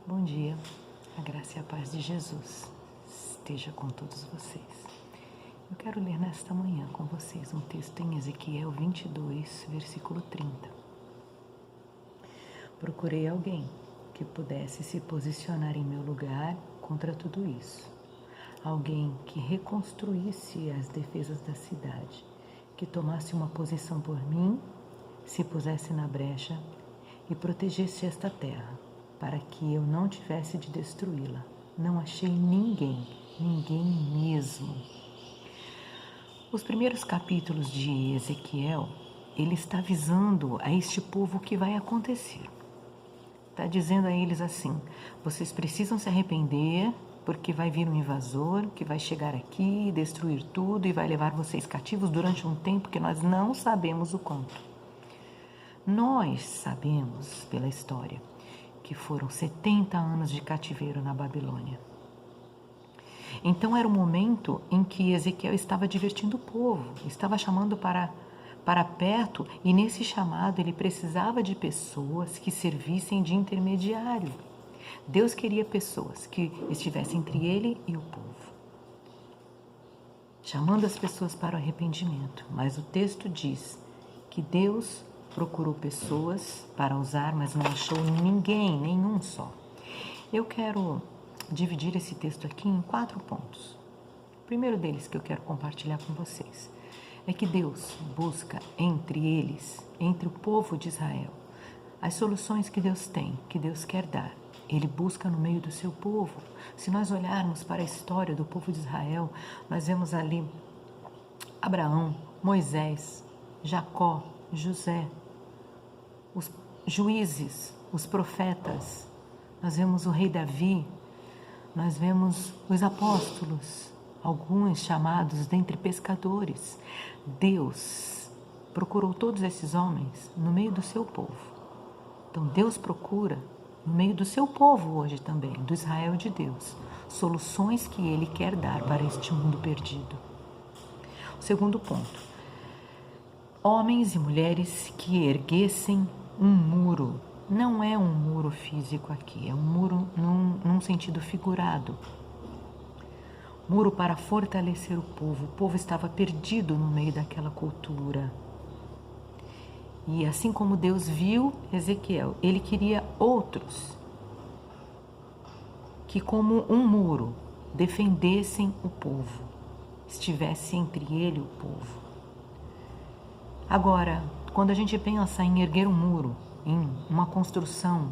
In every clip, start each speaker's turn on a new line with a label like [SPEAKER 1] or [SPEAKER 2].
[SPEAKER 1] Bom dia, a graça e a paz de Jesus esteja com todos vocês. Eu quero ler nesta manhã com vocês um texto em Ezequiel 22, versículo 30. Procurei alguém que pudesse se posicionar em meu lugar contra tudo isso. Alguém que reconstruísse as defesas da cidade, que tomasse uma posição por mim, se pusesse na brecha e protegesse esta terra, para que eu não tivesse de destruí-la. Não achei ninguém mesmo. Os primeiros capítulos de Ezequiel, ele está avisando a este povo o que vai acontecer. Está dizendo a eles assim: vocês precisam se arrepender, porque vai vir um invasor que vai chegar aqui, destruir tudo e vai levar vocês cativos durante um tempo que nós não sabemos o quanto. Nós sabemos pela história que foram 70 anos de cativeiro na Babilônia. Então era o momento em que Ezequiel estava divertindo o povo, estava chamando para perto, e nesse chamado ele precisava de pessoas que servissem de intermediário. Deus queria pessoas que estivessem entre ele e o povo, chamando as pessoas para o arrependimento. Mas o texto diz que Deus procurou pessoas para usar, mas não achou ninguém, nenhum só. Eu quero dividir esse texto aqui em 4 pontos. O primeiro deles que eu quero compartilhar com vocês é que Deus busca entre eles, entre o povo de Israel, as soluções que Deus tem, que Deus quer dar. Ele busca no meio do seu povo. Se nós olharmos para a história do povo de Israel, nós vemos ali Abraão, Moisés, Jacó, José, os juízes, os profetas, nós vemos o rei Davi, nós vemos os apóstolos, alguns chamados dentre pescadores. Deus procurou todos esses homens no meio do seu povo. Então Deus procura no meio do seu povo hoje também, do Israel de Deus, soluções que Ele quer dar para este mundo perdido. O segundo ponto: homens e mulheres que erguessem um muro. Não é um muro físico aqui, é um muro num sentido figurado. Muro para fortalecer o povo. O povo estava perdido no meio daquela cultura. E assim como Deus viu Ezequiel, ele queria outros que, como um muro, defendessem o povo, estivesse entre ele e o povo. Agora, quando a gente pensa em erguer um muro, em uma construção,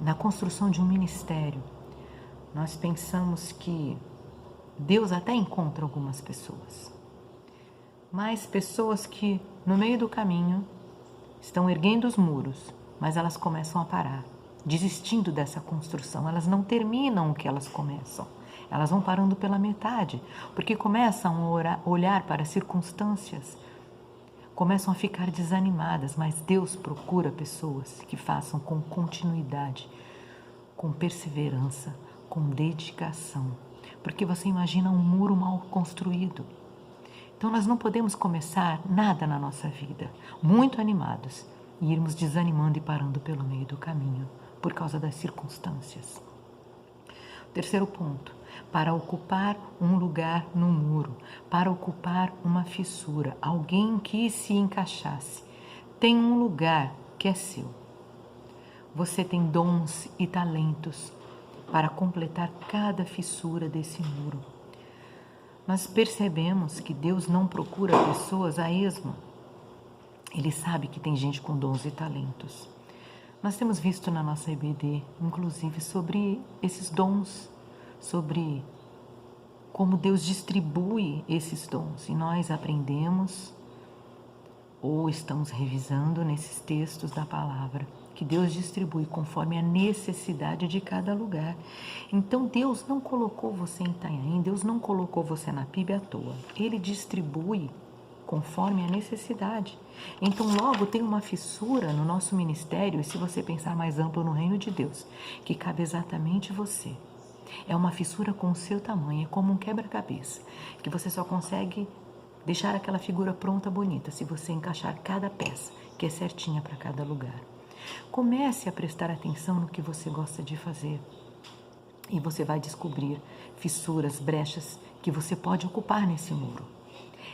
[SPEAKER 1] na construção de um ministério, nós pensamos que Deus até encontra algumas pessoas, mas pessoas que no meio do caminho estão erguendo os muros, mas elas começam a parar, desistindo dessa construção. Elas não terminam o que elas começam, elas vão parando pela metade, porque começam a olhar para as circunstâncias, começam a ficar desanimadas. Mas Deus procura pessoas que façam com continuidade, com perseverança, com dedicação. Porque você imagina um muro mal construído. Então nós não podemos começar nada na nossa vida muito animados e irmos desanimando e parando pelo meio do caminho por causa das circunstâncias. Terceiro ponto: para ocupar um lugar no muro, para ocupar uma fissura, alguém que se encaixasse. Tem um lugar que é seu. Você tem dons e talentos para completar cada fissura desse muro. Nós percebemos que Deus não procura pessoas a esmo. Ele sabe que tem gente com dons e talentos. Nós temos visto na nossa EBD, inclusive, sobre esses dons, sobre como Deus distribui esses dons. E nós aprendemos, ou estamos revisando nesses textos da palavra, que Deus distribui conforme a necessidade de cada lugar. Então Deus não colocou você em Itanhaém, Deus não colocou você na PIB à toa. Ele distribui conforme a necessidade. Então logo tem uma fissura no nosso ministério, e se você pensar mais amplo no reino de Deus, que cabe exatamente você. É uma fissura com o seu tamanho, é como um quebra-cabeça, que você só consegue deixar aquela figura pronta, bonita, se você encaixar cada peça, que é certinha para cada lugar. Comece a prestar atenção no que você gosta de fazer e você vai descobrir fissuras, brechas que você pode ocupar nesse muro.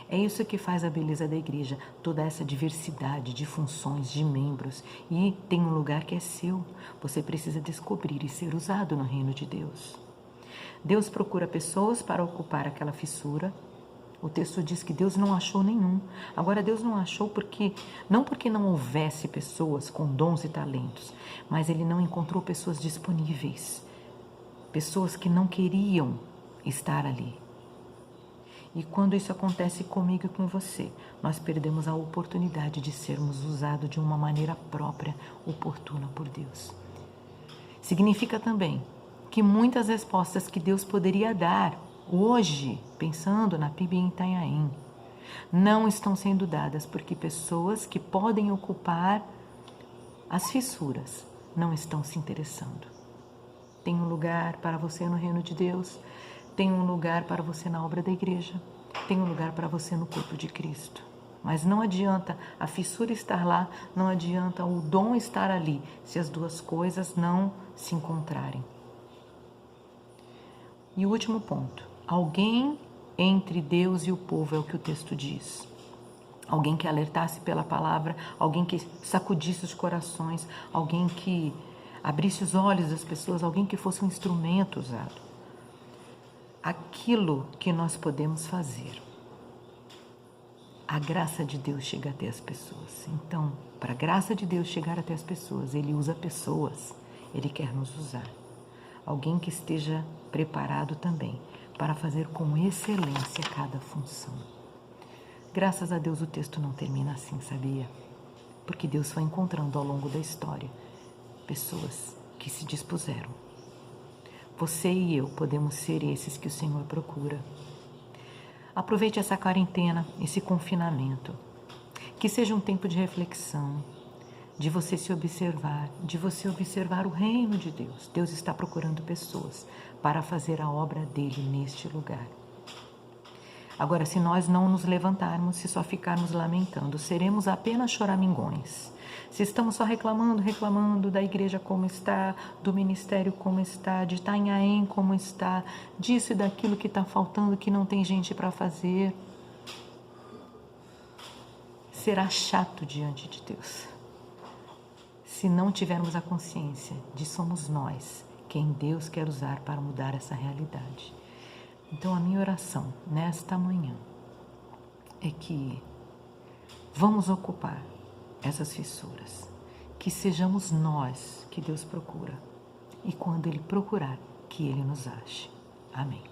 [SPEAKER 1] É isso que faz a beleza da igreja, toda essa diversidade de funções, de membros, e tem um lugar que é seu. Você precisa descobrir e ser usado no reino de Deus. Deus procura pessoas para ocupar aquela fissura. O texto diz que Deus não achou nenhum. Agora, Deus não achou não porque não houvesse pessoas com dons e talentos, mas Ele não encontrou pessoas disponíveis, pessoas que não queriam estar ali. E quando isso acontece comigo e com você, nós perdemos a oportunidade de sermos usados de uma maneira própria, oportuna por Deus. Significa também que muitas respostas que Deus poderia dar hoje, pensando na PIB em Itanhaém, não estão sendo dadas porque pessoas que podem ocupar as fissuras não estão se interessando. Tem um lugar para você no reino de Deus, tem um lugar para você na obra da igreja, tem um lugar para você no corpo de Cristo. Mas não adianta a fissura estar lá, não adianta o dom estar ali, se as duas coisas não se encontrarem. E o último ponto, alguém entre Deus e o povo, é o que o texto diz. Alguém que alertasse pela palavra, alguém que sacudisse os corações, alguém que abrisse os olhos das pessoas, alguém que fosse um instrumento usado. Aquilo que nós podemos fazer, a graça de Deus chega até as pessoas. Então, para a graça de Deus chegar até as pessoas, Ele usa pessoas, Ele quer nos usar. Alguém que esteja preparado também para fazer com excelência cada função. Graças a Deus o texto não termina assim, sabia? Porque Deus foi encontrando ao longo da história pessoas que se dispuseram. Você e eu podemos ser esses que o Senhor procura. Aproveite essa quarentena, esse confinamento. Que seja um tempo de reflexão, de você se observar, de você observar o reino de Deus. Deus está procurando pessoas para fazer a obra dele neste lugar. Agora, se nós não nos levantarmos, se só ficarmos lamentando, seremos apenas choramingões. Se estamos só reclamando da igreja como está, do ministério como está, de Itanhaém como está, disso e daquilo que está faltando, que não tem gente para fazer, será chato diante de Deus. Se não tivermos a consciência de somos nós quem Deus quer usar para mudar essa realidade. Então, a minha oração nesta manhã é que vamos ocupar essas fissuras, que sejamos nós que Deus procura e quando Ele procurar, que Ele nos ache. Amém.